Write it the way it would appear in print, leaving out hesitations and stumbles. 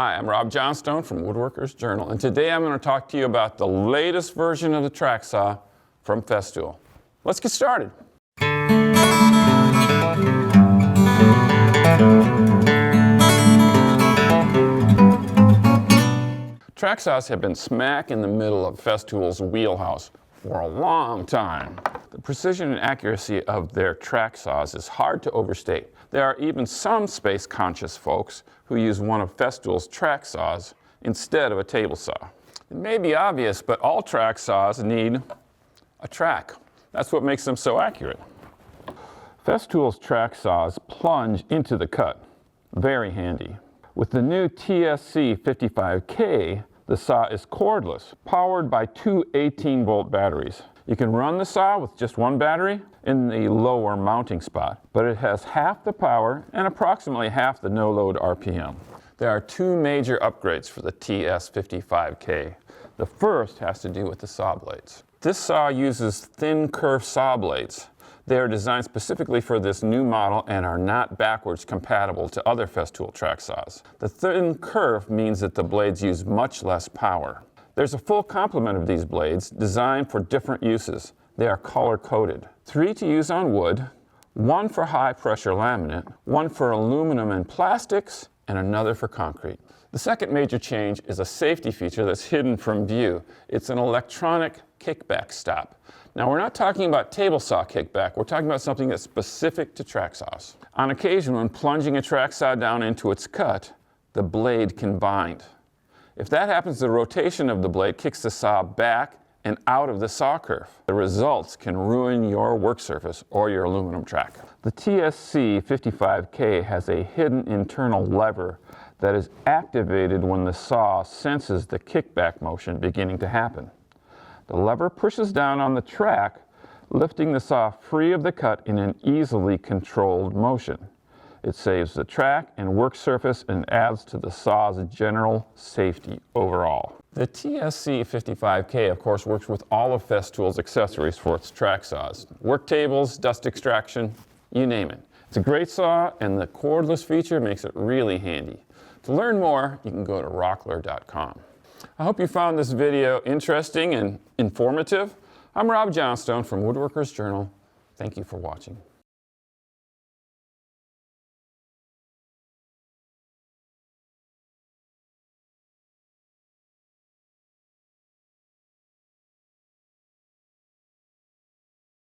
Hi, I'm Rob Johnstone from Woodworker's Journal, and today I'm going to talk to you about the latest version of the track saw from Festool. Let's get started. Track saws have been smack in the middle of Festool's wheelhouse for a long time. The precision and accuracy of their track saws is hard to overstate. There are even some space-conscious folks who use one of Festool's track saws instead of a table saw. It may be obvious, but all track saws need a track. That's what makes them so accurate. Festool's track saws plunge into the cut. Very handy. With the new TSC 55K, the saw is cordless, powered by two 18-volt batteries. You can run the saw with just one battery in the lower mounting spot, but it has half the power and approximately half the no-load RPM. There are two major upgrades for the TS55K. The first has to do with the saw blades. This saw uses thin kerf saw blades. They are designed specifically for this new model and are not backwards compatible to other Festool track saws. The thin kerf means that the blades use much less power. There's a full complement of these blades designed for different uses. They are color-coded. 3 to use on wood, 1 for high-pressure laminate, 1 for aluminum and plastics, and another for concrete. The second major change is a safety feature that's hidden from view. It's an electronic kickback stop. Now, we're not talking about table saw kickback. We're talking about something that's specific to track saws. On occasion, when plunging a track saw down into its cut, the blade can bind. If that happens, the rotation of the blade kicks the saw back and out of the saw kerf. The results can ruin your work surface or your aluminum track. The TSC 55K has a hidden internal lever that is activated when the saw senses the kickback motion beginning to happen. The lever pushes down on the track, lifting the saw free of the cut in an easily controlled motion. It saves the track and work surface and adds to the saw's general safety overall. The TSC 55K, of course, works with all of Festool's accessories for its track saws. Work tables, dust extraction, you name it. It's a great saw, and the cordless feature makes it really handy. To learn more, you can go to rockler.com. I hope you found this video interesting and informative. I'm Rob Johnstone from Woodworker's Journal. Thank you for watching.